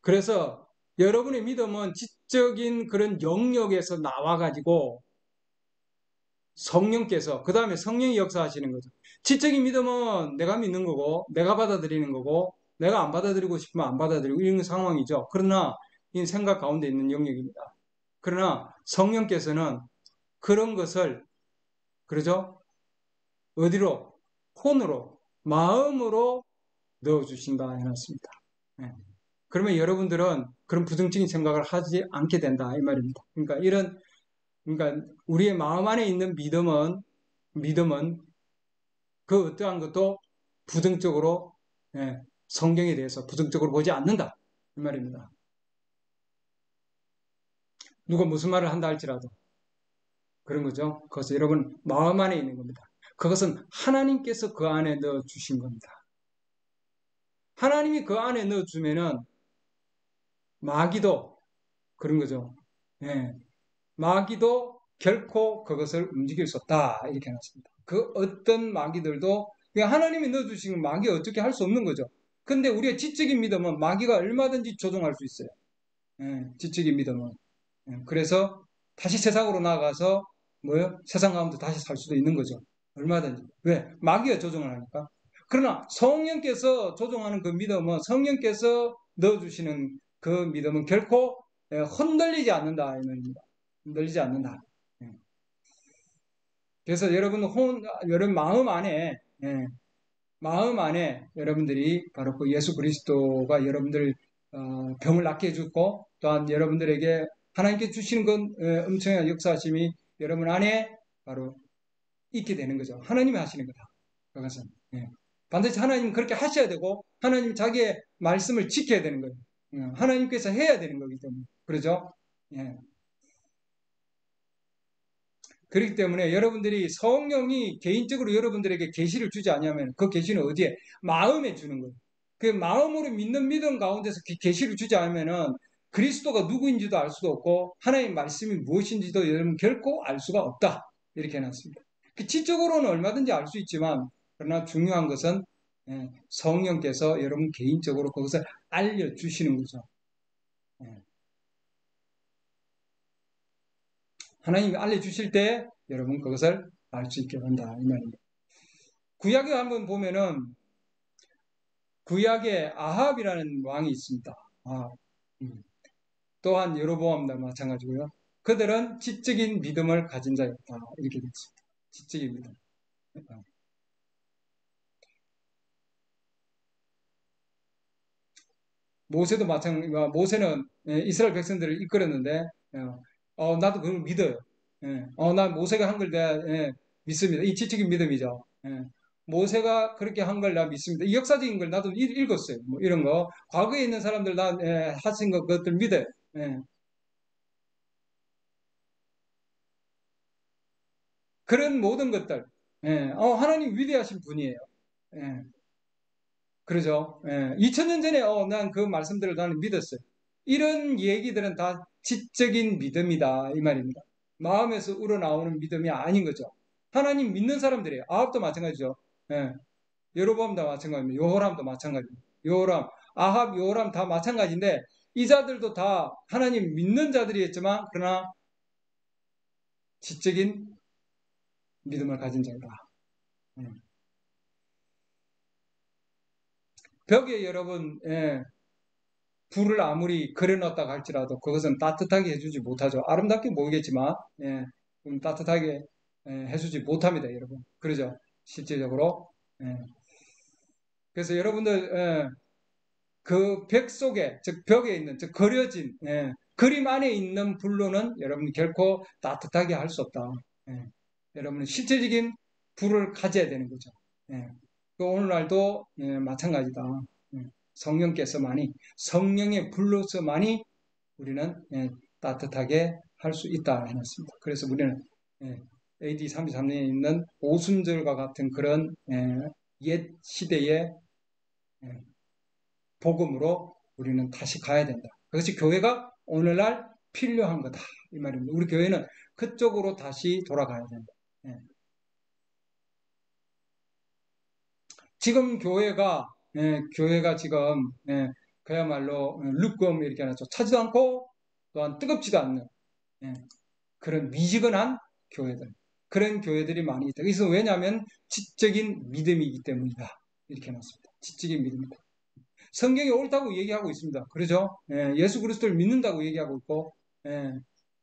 그래서 여러분의 믿음은 지적인 그런 영역에서 나와가지고 성령께서 그 다음에 성령이 역사하시는 거죠. 지적인 믿음은 내가 믿는 거고 내가 받아들이는 거고 내가 안 받아들이고 싶으면 안 받아들이고 이런 상황이죠. 그러나 이 생각 가운데 있는 영역입니다. 그러나 성령께서는 그런 것을 그러죠? 어디로? 혼으로 마음으로 넣어주신다 해놨습니다. 네. 그러면 여러분들은 그런 부정적인 생각을 하지 않게 된다 이 말입니다. 그러니까 우리의 마음 안에 있는 믿음은 그 어떠한 것도 부정적으로 성경에 대해서 부정적으로 보지 않는다 이 말입니다. 누가 무슨 말을 한다 할지라도 그런 거죠. 그것은 여러분 마음 안에 있는 겁니다. 그것은 하나님께서 그 안에 넣어 주신 겁니다. 하나님이 그 안에 넣어 주면은 마귀도 그런 거죠. 예. 마귀도 결코 그것을 움직일 수 없다 이렇게 해놨습니다. 그 어떤 마귀들도 그냥 하나님이 넣어주신 마귀 어떻게 할 수 없는 거죠. 근데 우리의 지적인 믿음은 마귀가 얼마든지 조종할 수 있어요. 지적인 믿음은. 그래서 다시 세상으로 나가서 뭐요? 세상 가운데 다시 살 수도 있는 거죠. 얼마든지. 왜? 마귀가 조종을 하니까. 그러나 성령께서 조종하는 그 믿음은 성령께서 넣어주시는 그 믿음은 결코 흔들리지 않는다 이 말입니다. 흔들리지 않는다. 예. 그래서 여러분 마음 안에 여러분들이 바로 그 예수 그리스도가 여러분들 병을 낫게 해주고 또한 여러분들에게 하나님께 주시는 건 엄청난 역사하심이 여러분 안에 바로 있게 되는 거죠. 하나님이 하시는 거다. 그것은 반드시 하나님은 그렇게 하셔야 되고 하나님 자기의 말씀을 지켜야 되는 거예요. 하나님께서 해야 되는 거기 때문에 그러죠. 예. 그렇기 때문에 여러분들이 성령이 개인적으로 여러분들에게 계시를 주지 않으면 그 계시는 어디에? 마음에 주는 거예요. 그 마음으로 믿는 믿음 가운데서 계시를 주지 않으면은 그리스도가 누구인지도 알 수도 없고 하나님의 말씀이 무엇인지도 여러분 결코 알 수가 없다. 이렇게 해놨습니다. 그 지적으로는 얼마든지 알 수 있지만 그러나 중요한 것은 성령께서 여러분 개인적으로 그것을 알려주시는 거죠. 하나님이 알려주실 때 여러분 그것을 알 수 있게 된다 이 말입니다. 구약에 한번 보면은 구약에 아합이라는 왕이 있습니다. 음. 또한 여로보암도 마찬가지고요. 그들은 지적인 믿음을 가진 자였다 이렇게 됐습니다. 지적인 믿음. 모세도 마찬가지고 모세는 이스라엘 백성들을 이끌었는데 나도 그걸 믿어요. 난 모세가 한 걸 내가 믿습니다. 이 지적인 믿음이죠. 모세가 그렇게 한 걸 나 믿습니다. 이 역사적인 걸 나도 읽었어요. 뭐 이런 거 과거에 있는 사람들 다 하신 것들 믿어요. 예. 그런 모든 것들 하나님 위대하신 분이에요. 예. 그러죠. 2000년 전에 난 그 말씀들을 나는 믿었어요. 이런 얘기들은 다 지적인 믿음이다 이 말입니다. 마음에서 우러나오는 믿음이 아닌 거죠. 하나님 믿는 사람들이에요. 아합도 마찬가지죠. 예. 여로보암도 마찬가지입니다. 요호람도 마찬가지입니다. 요호람, 아합, 요호람 다 마찬가지인데 이 자들도 다 하나님 믿는 자들이었지만 그러나 지적인 믿음을 가진 자이다. 벽에 여러분 불을 아무리 그려놨다고 할지라도 그것은 따뜻하게 해주지 못하죠. 아름답게 보이겠지만 따뜻하게 해주지 못합니다, 여러분. 그러죠? 실제적으로. 예. 그래서 여러분들 그 벽 속에, 즉 벽에 있는, 즉 그려진 그림 안에 있는 불로는 여러분 결코 따뜻하게 할 수 없다. 여러분은 실제적인 불을 가져야 되는 거죠. 그 오늘날도 마찬가지다. 성령께서만이 성령의 불로서만이 우리는 따뜻하게 할 수 있다 해놨습니다. 그래서 우리는 AD 33년에 있는 오순절과 같은 그런 옛 시대의 복음으로 우리는 다시 가야 된다. 그것이 교회가 오늘날 필요한 거다. 이 말입니다. 우리 교회는 그쪽으로 다시 돌아가야 된다. 지금 교회가 지금 그야말로 lukewarm 이렇게 하죠. 차지도 않고 또한 뜨겁지도 않는 그런 미지근한 교회들. 그런 교회들이 많이 있다. 그래서 왜냐하면 지적인 믿음이기 때문이다. 이렇게 해놨습니다. 지적인 믿음이다. 성경이 옳다고 얘기하고 있습니다. 그러죠? 예수 그리스도를 믿는다고 얘기하고 있고,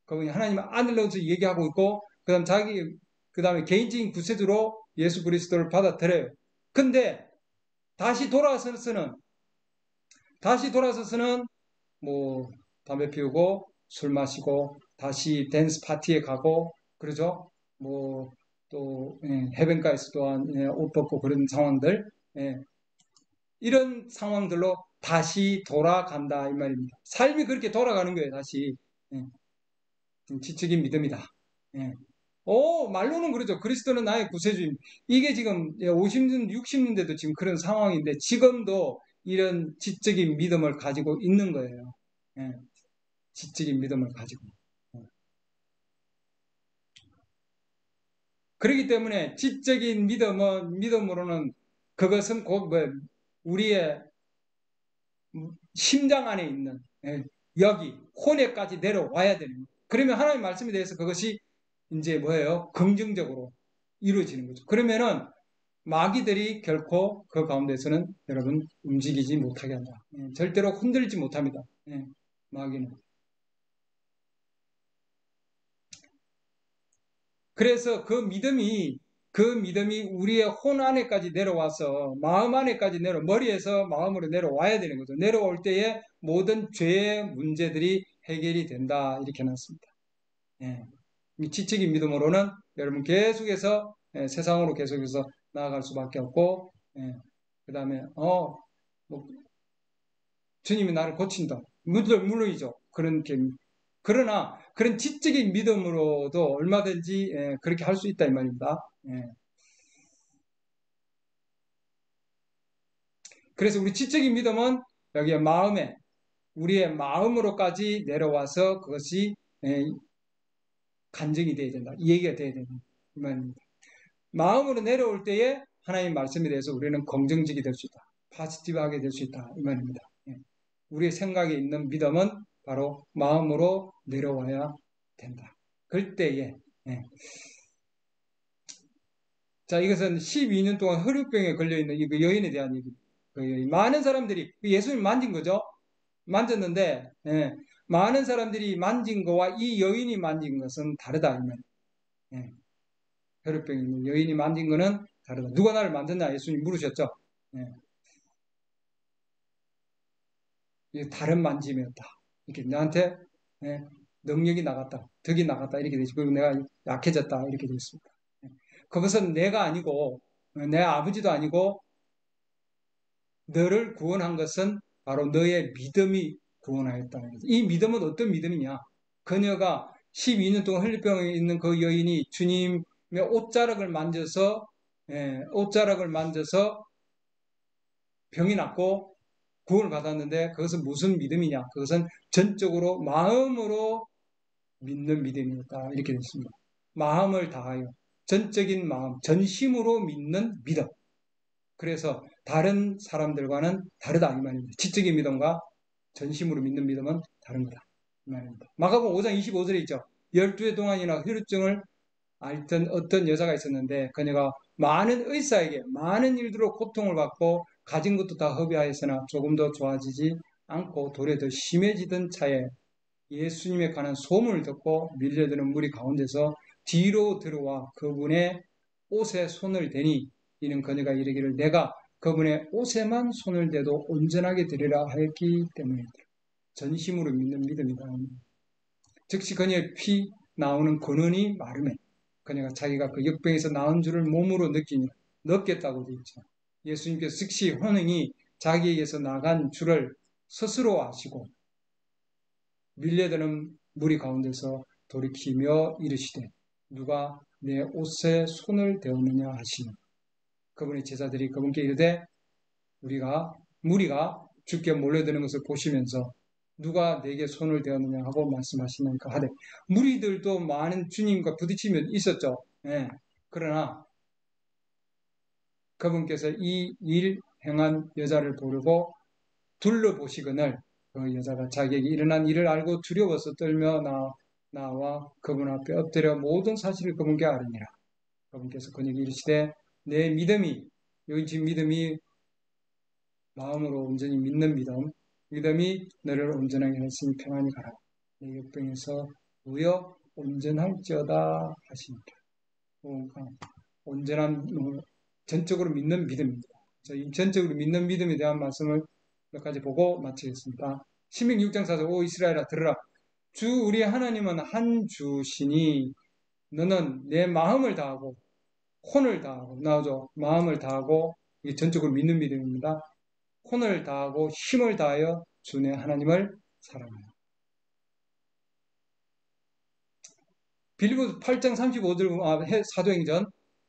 그분이 하나님의 아들로서 얘기하고 있고, 그 다음에 개인적인 구세주로 예수 그리스도를 받아들여요. 근데 다시 돌아서서는 뭐 담배 피우고 술 마시고 다시 댄스 파티에 가고 그러죠. 뭐 또 해변가에서 또한 옷 벗고 그런 상황들 이런 상황들로 다시 돌아간다 이 말입니다. 삶이 그렇게 돌아가는 거예요. 다시 지적인 믿음이다. 말로는 그러죠. 그리스도는 나의 구세주입니다. 이게 지금 50년, 60년대도 지금 그런 상황인데 지금도 이런 지적인 믿음을 가지고 있는 거예요. 지적인 믿음을 가지고. 그렇기 때문에 지적인 믿음으로는 그것은 곧 우리의 심장 안에 있는 여기 혼에까지 내려와야 되는 거예요. 그러면 하나님 말씀에 대해서 그것이 이제 뭐예요? 긍정적으로 이루어지는 거죠. 그러면은 마귀들이 결코 그 가운데서는 여러분 움직이지 못하게 한다. 절대로 흔들지 못합니다. 마귀는. 그래서 그 믿음이 우리의 혼 안에까지 내려와서 마음 안에까지 머리에서 마음으로 내려와야 되는 거죠. 내려올 때에 모든 죄의 문제들이 해결이 된다. 이렇게 해놨습니다. 이 지적인 믿음으로는 여러분 계속해서 세상으로 계속해서 나아갈 수밖에 없고, 그 다음에 뭐, 주님이 나를 고친다. 물론이죠. 그러나 그런 지적인 믿음으로도 얼마든지 그렇게 할 수 있다 이 말입니다. 그래서 우리 지적인 믿음은 여기에 우리의 마음으로까지 내려와서 그것이 간증이 돼야 된다. 이 얘기가 돼야 된다. 이 말입니다. 마음으로 내려올 때에 하나님 말씀에 대해서 우리는 긍정적이 될 수 있다. 파지티브하게 될 수 있다. 이 말입니다. 우리의 생각에 있는 믿음은 바로 마음으로 내려와야 된다. 그럴 때에 자, 이것은 12년 동안 혈육병에 걸려있는 이 여인에 대한 얘기. 많은 사람들이 예수님 만진 거죠. 만졌는데 많은 사람들이 만진 거와 이 여인이 만진 것은 다르다. 혈육병이 있는 여인이 만진 거는 다르다. 누가 나를 만졌냐? 예수님 물으셨죠. 다른 만짐이었다. 이렇게 나한테 능력이 나갔다. 덕이 나갔다. 이렇게 되지. 그리고 내가 약해졌다. 이렇게 되었습니다. 그것은 내가 아니고 내 아버지도 아니고 너를 구원한 것은 바로 너의 믿음이 구원하였다. 이 믿음은 어떤 믿음이냐? 그녀가 12년 동안 혈류병에 있는 그 여인이 주님의 옷자락을 만져서 병이 낫고 구원을 받았는데 그것은 무슨 믿음이냐? 그것은 전적으로 마음으로 믿는 믿음이었다. 이렇게 됐습니다. 마음을 다하여 전적인 마음, 전심으로 믿는 믿음. 그래서 다른 사람들과는 다르다 이 말입니다. 지적인 믿음과 전심으로 믿는 믿음은 다른 거다 이 말입니다. 마가복음 5장 25절에 있죠. 12해 동안이나 혈루증을 앓던 어떤 여자가 있었는데 그녀가 많은 의사에게 많은 일들로 고통을 받고 가진 것도 다 허비하였으나 조금도 좋아지지 않고 도리어 더 심해지던 차에 예수님에 관한 소문을 듣고 밀려드는 무리 가운데서 뒤로 들어와 그분의 옷에 손을 대니 이는 그녀가 이르기를 내가 그분의 옷에만 손을 대도 온전하게 되리라 하였기 때문이다. 전심으로 믿는 믿음이다. 즉시 그녀의 피 나오는 근원이 마름에 그녀가 자기가 그 역병에서 나온 줄을 몸으로 느끼니 넣겠다고 되어 있죠. 예수님께서 즉시 혼응이 자기에게서 나간 줄을 스스로 아시고 밀려드는 무리 가운데서 돌이키며 이르시되 누가 내 옷에 손을 대었느냐 하시니 그분의 제자들이 그분께 이르되 무리가 주께 몰려드는 것을 보시면서 누가 내게 손을 대었느냐 하고 말씀하시니까 하되 무리들도 많은 주님과 부딪히면 있었죠. 그러나 그분께서 이 일 행한 여자를 부르고 둘러보시거늘 그 여자가 자기에게 일어난 일을 알고 두려워서 떨며 나와 그분 앞에 엎드려 모든 사실을 그분께 아뢰니라. 그분께서 그에게 이르시되 내 믿음이 여기 지금 믿음이 마음으로 온전히 믿는 믿음이 너를 온전하게 했으니 평안히 가라. 내 역병에서 우여 온전할지어다 하시니라. 온전한 전적으로 믿는 믿음입니다. 이 전적으로 믿는 믿음에 대한 말씀을 몇 가지 보고 마치겠습니다. 신명기 6장 4절 오 이스라엘아 들으라. 주 우리 하나님은 한 주시니 너는 내 마음을 다하고 혼을 다하고 나오죠. 마음을 다하고 이게 전적으로 믿는 믿음입니다. 혼을 다하고 힘을 다하여 주 내 하나님을 사랑하라. 빌립보 8장 35절 사도행전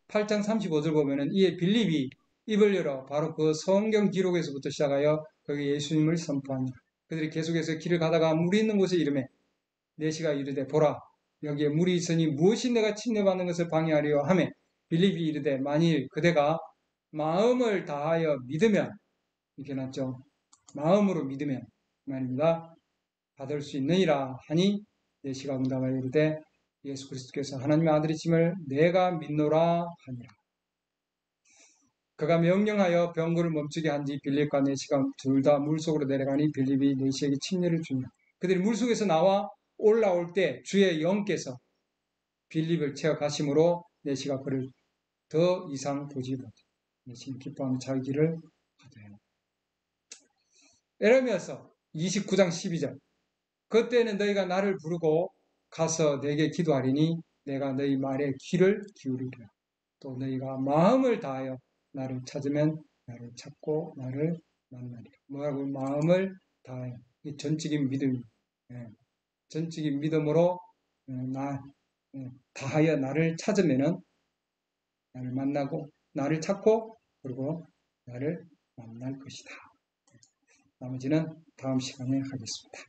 8장 35절 보면은 이에 빌립이 입을 열어 바로 그 성경 기록에서부터 시작하여 거기 예수님을 선포하니라. 그들이 계속해서 길을 가다가 물이 있는 곳에 이르매 내시가 이르되 보라 여기에 물이 있으니 무엇이 내가 침례받는 것을 방해하리요 하매 빌립이 이르되 만일 그대가 마음을 다하여 믿으면 이렇게 났죠. 마음으로 믿으면 말입니다. 받을 수 있느니라 하니 예시가 응답하여 이르되 예수 그리스도께서 하나님의 아들이심을 내가 믿노라 하니라. 그가 명령하여 병거를 멈추게 한뒤 빌립과 네시가 둘 다 물속으로 내려가니 빌립이 네시에게 침례를 주니라. 그들이 물속에서 나와 올라올 때 주의 영께서 빌립을 채워 가심으로 네시가 그를 더 이상 보지 못해. 네시는 기뻐하며 자기 길을 가더라. 에레미야서 29장 12절. 그때는 너희가 나를 부르고 가서 내게 기도하리니 내가 너희 말에 귀를 기울이리라. 또 너희가 마음을 다하여 나를 찾으면 나를 찾고 나를 만나리라. 뭐라고? 마음을 다하여. 이 전적인 믿음. 전적인 믿음으로 다하여 나를 찾으면은 나를 만나고 나를 찾고 그리고 나를 만날 것이다. 나머지는 다음 시간에 하겠습니다.